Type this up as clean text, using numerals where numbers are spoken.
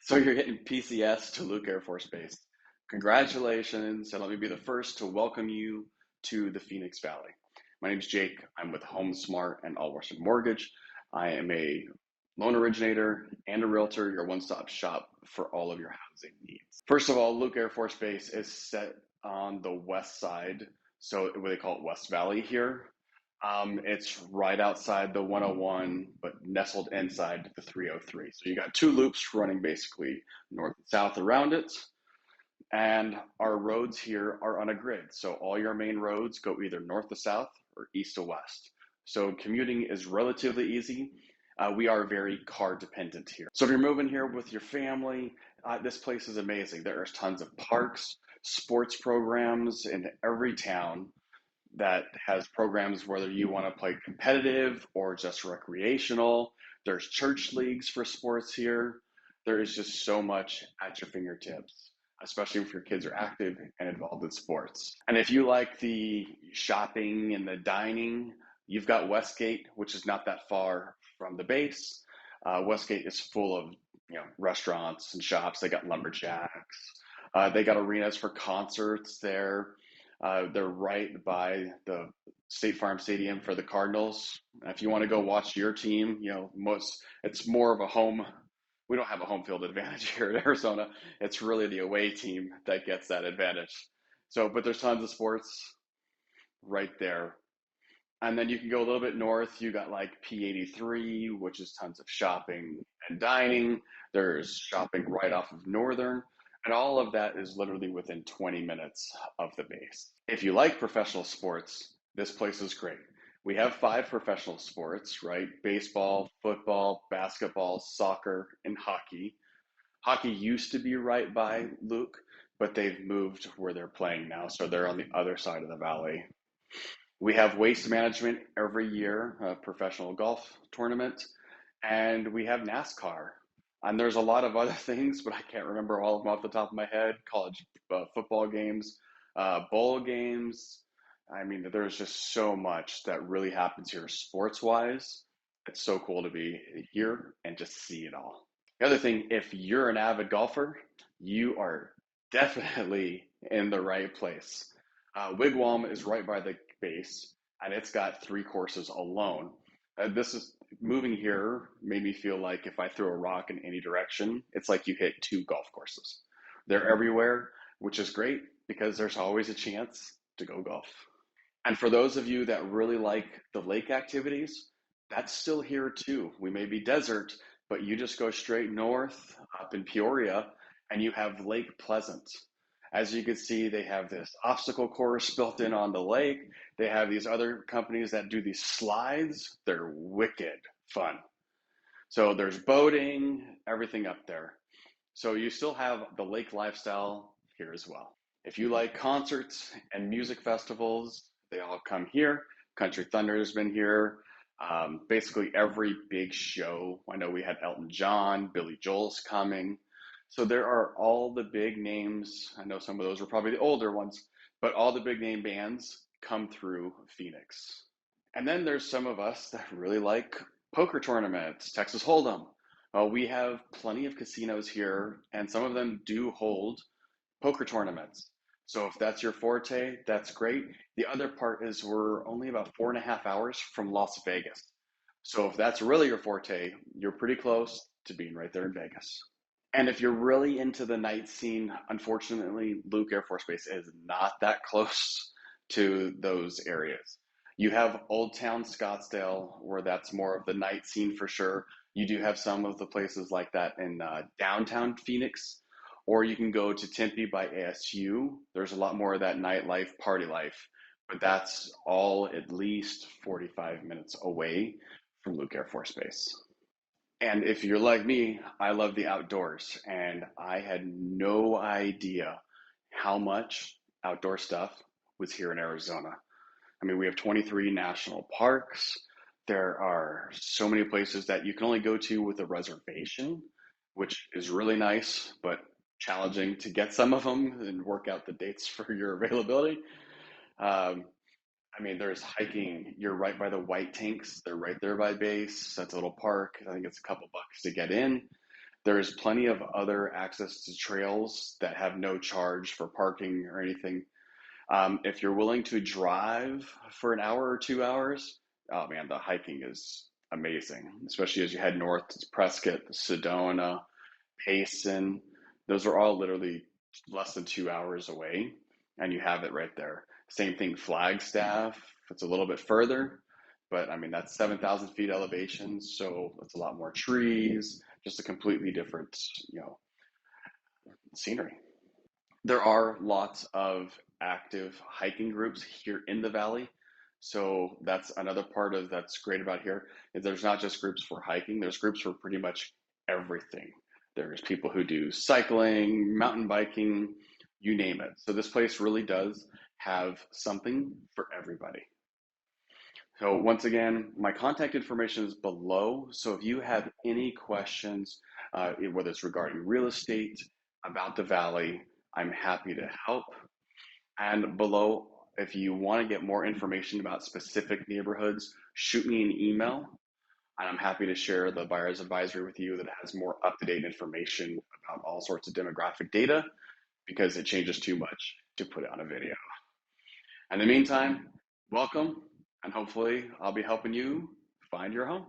So you're getting PCS to Luke Air Force Base. Congratulations, and let me be the first to welcome you to the Phoenix Valley. My name is Jake. I'm with Home Smart and All Western Mortgage. I am a loan originator and a realtor, your one-stop shop for all of your housing needs. First of all, Luke Air Force Base is set on the west side, so what they call it West Valley here. It's right outside the 101, but nestled inside the 303. So you got two loops running basically north and south around it. And our roads here are on a grid. So all your main roads go either north to south or east to west. So commuting is relatively easy. We are very car dependent here. So if you're moving here with your family, this place is amazing. There's tons of parks, sports programs in every town that has programs whether you want to play competitive or just recreational. There's church leagues for sports here. There is just so much at your fingertips, especially if your kids are active and involved in sports. And if you like the shopping and the dining, you've got Westgate, which is not that far from the base. Westgate is full of restaurants and shops. They got lumberjacks. They got arenas for concerts there. They're right by the State Farm Stadium for the Cardinals. If you want to go watch your team, it's more of a home. We don't have a home field advantage here in Arizona. It's really the away team that gets that advantage. So, but there's tons of sports right there. And then you can go a little bit north. You got like P83, which is tons of shopping and dining. There's shopping right off of Northern. And all of that is literally within 20 minutes of the base. If you like professional sports, this place is great. We have 5 professional sports, right? Baseball, football, basketball, soccer, and hockey. Hockey used to be right by Luke, but they've moved where they're playing now. So they're on the other side of the valley. We have waste management every year, a professional golf tournament, and we have NASCAR. And there's a lot of other things, but I can't remember all of them off the top of my head. College football games, bowl games. I mean, there's just so much that really happens here sports wise. It's so cool to be here and just see it all. The other thing, if you're an avid golfer, you are definitely in the right place. Wigwam is right by the base, and it's got 3 courses alone. This is moving here made me feel like if I throw a rock in any direction, it's like you hit 2 golf courses. They're everywhere, which is great because there's always a chance to go golf. And for those of you that really like the lake activities, that's still here too. We may be desert, but you just go straight north up in Peoria and you have Lake Pleasant. As you can see, they have this obstacle course built in on the lake. They have these other companies that do these slides. They're wicked fun. So there's boating, everything up there. So you still have the lake lifestyle here as well. If you like concerts and music festivals, they all come here. Country Thunder has been here. Basically every big show. I know we had Elton John, Billy Joel's coming. So there are all the big names. I know some of those are probably the older ones, but all the big name bands come through Phoenix. And then there's some of us that really like poker tournaments, Texas Hold'em. We have plenty of casinos here, and some of them do hold poker tournaments. So if that's your forte, that's great. The other part is we're only about 4.5 hours from Las Vegas. So if that's really your forte, you're pretty close to being right there in Vegas. And if you're really into the night scene, unfortunately, Luke Air Force Base is not that close to those areas. You have Old Town Scottsdale, where that's more of the night scene for sure. You do have some of the places like that in downtown Phoenix, or you can go to Tempe by ASU. There's a lot more of that nightlife, party life, but that's all at least 45 minutes away from Luke Air Force Base. And if you're like me, I love the outdoors, and I had no idea how much outdoor stuff was here in Arizona. I mean, we have 23 national parks. There are so many places that you can only go to with a reservation, which is really nice, but challenging to get some of them and work out the dates for your availability. Um, I mean, there's hiking. You're right by the white tanks. They're right there by base. That's a little park. I think it's a couple bucks to get in. There's plenty of other access to trails that have no charge for parking or anything. If you're willing to drive for an hour or 2 hours, oh man, the hiking is amazing, especially as you head north to Prescott, Sedona, Payson. Those are all literally less than 2 hours away, and you have it right there. Same thing, Flagstaff. It's a little bit further, but I mean, that's 7,000 feet elevation, so it's a lot more trees, just a completely different, you know, scenery. There are lots of active hiking groups here in the valley. So that's another part of that's great about here is there's not just groups for hiking, there's groups for pretty much everything. There's people who do cycling, mountain biking, you name it. So this place really does have something for everybody. So once again, my contact information is below. So if you have any questions, whether it's regarding real estate, about the valley, I'm happy to help. And below, if you want to get more information about specific neighborhoods, shoot me an email, and I'm happy to share the buyer's advisory with you that has more up-to-date information about all sorts of demographic data because it changes too much to put it on a video. In the meantime, welcome, and hopefully I'll be helping you find your home.